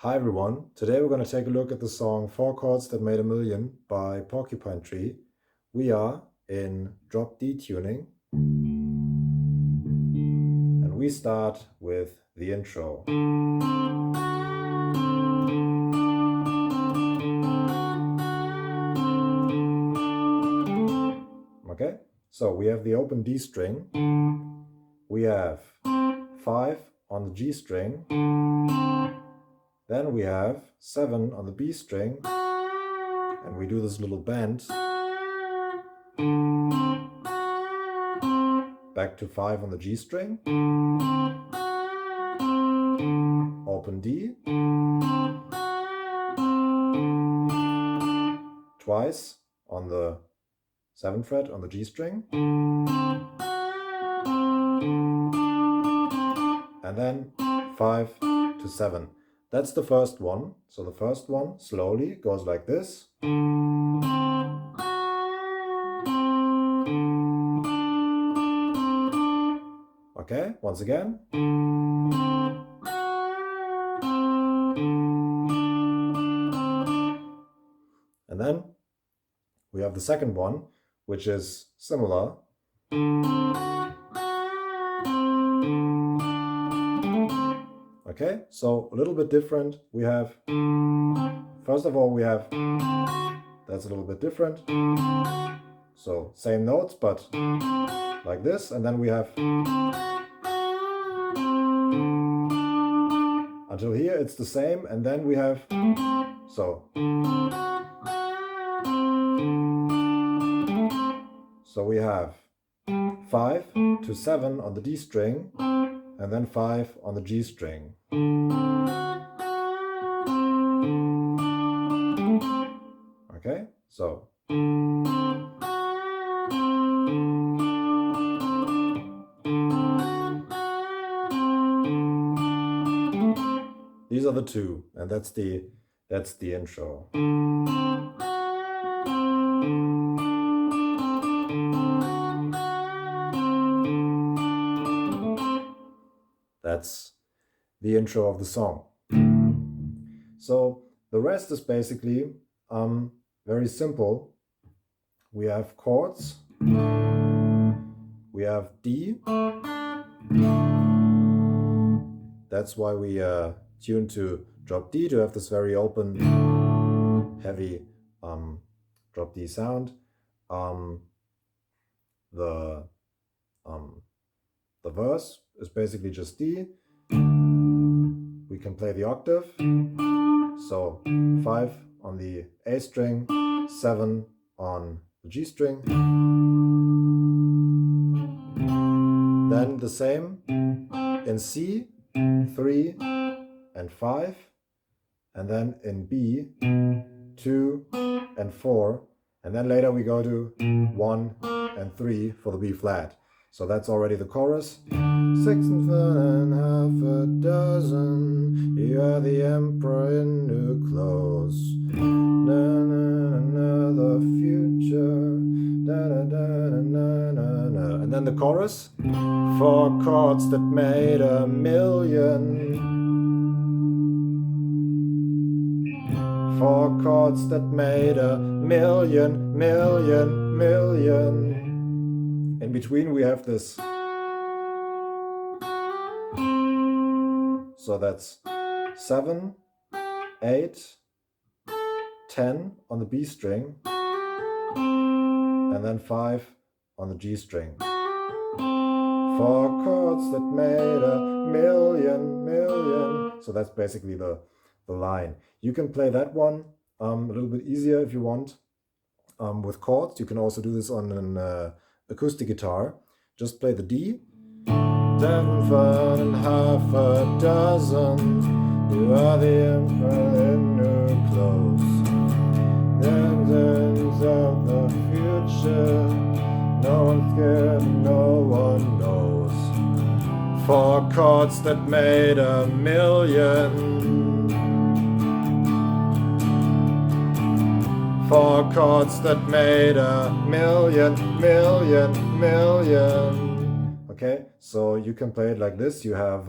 Hi everyone, today we're going to take a look at the song Four Chords That Made a Million by Porcupine Tree. We are in drop D tuning and we start with the intro. Okay, so we have the open D string, we have 5 on the G string, then we have 7 on the B string, and we do this little bend back to 5 on the G string, open D, twice on the 7th fret on the G string, and then 5 to 7. That's the first one. So the first one slowly goes like this. Okay, once again. And then we have the second one, which is similar. Okay, so a little bit different. We have, first of all, we have, that's a little bit different. So same notes, but like this. And then we have, until here it's the same. And then we have, so we have 5 to 7 on the D string, and then 5 on the G string. Okay, so. These are the two, and that's the intro. That's the intro of the song. So the rest is basically very simple. We have chords, we have D. That's why we tune to drop D, to have this very open, heavy drop D sound. The verse is basically just D. We can play the octave. So 5 on the A string, 7 on the G string. Then the same in C, 3 and 5. And then in B, 2 and 4. And then later we go to 1 and 3 for the B flat. So that's already the chorus. 6 and 7 and 1/2 dozen, you are the emperor in new clothes. Na na na, the future. Da da da na na na. And then the chorus. 4 chords that made a million. 4 chords that made a million, million, million. In between we have this. So that's 7, 8, 10 on the B string, and then 5 on the G string. 4 chords that made a million, million. So that's basically the line. You can play that one a little bit easier if you want with chords. You can also do this on an acoustic guitar. Just play the D. 7 and 1/2 dozen, you are the emperor in new clothes. Visions of the future, no one's scared, no one knows. 4 chords that made a million. 4 chords that made a million, million, million. Okay, so you can play it like this. You have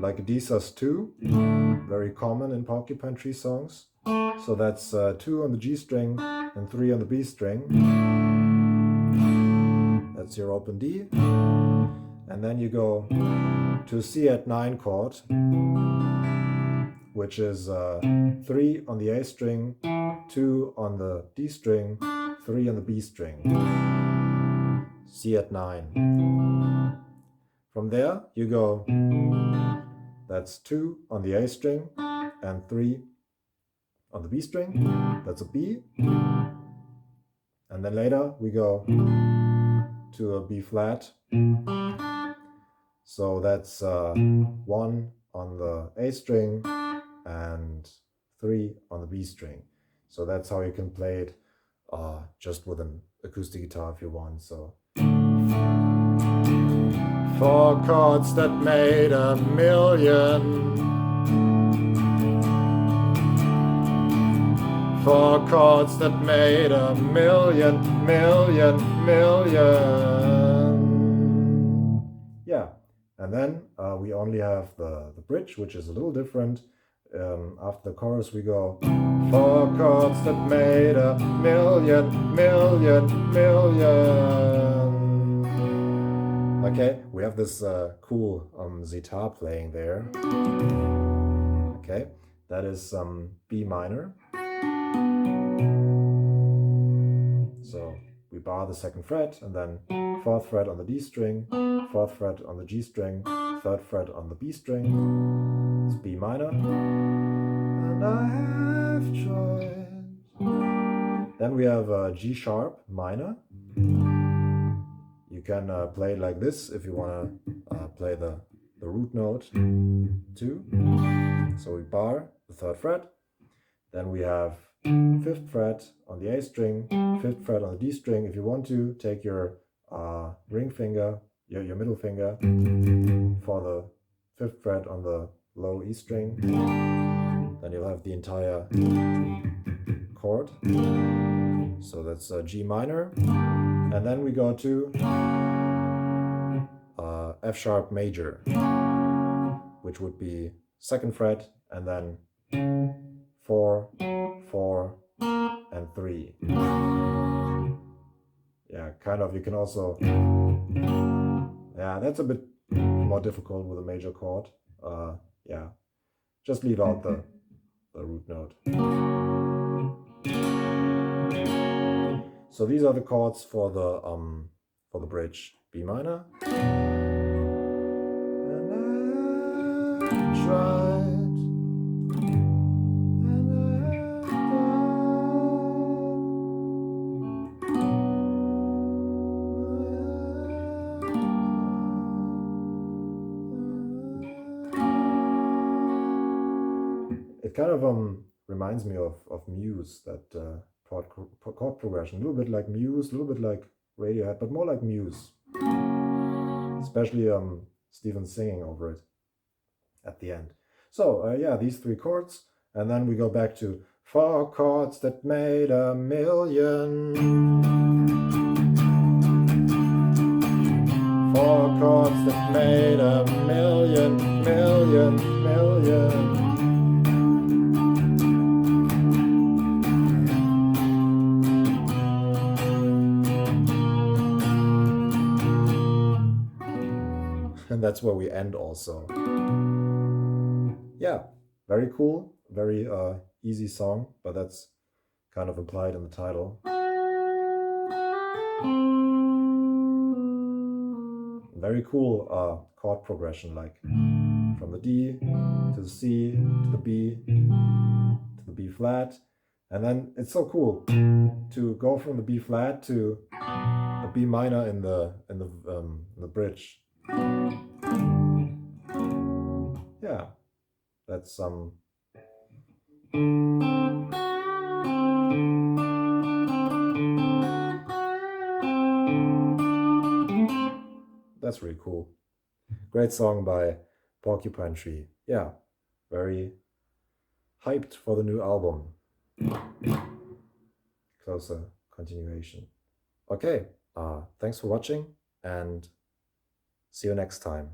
like a D sus2, very common in Porcupine Tree songs. So that's 2 on the G string and 3 on the B string. That's your open D. And then you go to a C at 9 chord, which is 3 on the A string, 2 on the D string, 3 on the B string. C at 9. From there you go, that's 2 on the A string and 3 on the B string, that's a B. And then later we go to a B flat. So that's 1 on the A string and 3 on the B string. So that's how you can play it just with an acoustic guitar if you want. So 4 chords that made a million. 4 chords that made a million. Yeah, and then we only have the bridge, which is a little different. After the chorus we go 4 chords that made a million. Okay, we have this cool sitar playing there. Okay, that is B minor. So we bar the 2nd fret and then 4th fret on the D string, 4th fret on the G string, 3rd fret on the B string. It's B minor. And I have tried. Then we have G sharp minor. You can play it like this if you want to play the root note too. So we bar the 3rd fret. Then we have 5th fret on the A string, 5th fret on the D string. If you want to, take your ring finger, your middle finger, for the 5th fret on the low E string. Then you'll have the entire chord. So that's G minor. And then we go to F sharp major, which would be 2nd fret and then 4, 4, and 3. Yeah, kind of, you can also, yeah, that's a bit more difficult with a major chord. Yeah, just leave out the root note. So these are the chords for the bridge. B minor. And I tried. It kind of reminds me of Muse, that chord progression. A little bit like Muse, a little bit like Radiohead, but more like Muse. Especially Stephen singing over it at the end. So yeah, these 3 chords, and then we go back to 4 chords that made a million. 4 chords that made a million. And that's where we end also. Yeah, very cool, very easy song, but that's kind of implied in the title. Very cool chord progression, like from the D to the C to the B to the B flat, and then it's so cool to go from the B flat to a B minor in the bridge. Yeah, that's that's really cool. Great song by Porcupine Tree. Yeah, very hyped for the new album. Closer continuation. Okay, thanks for watching and see you next time.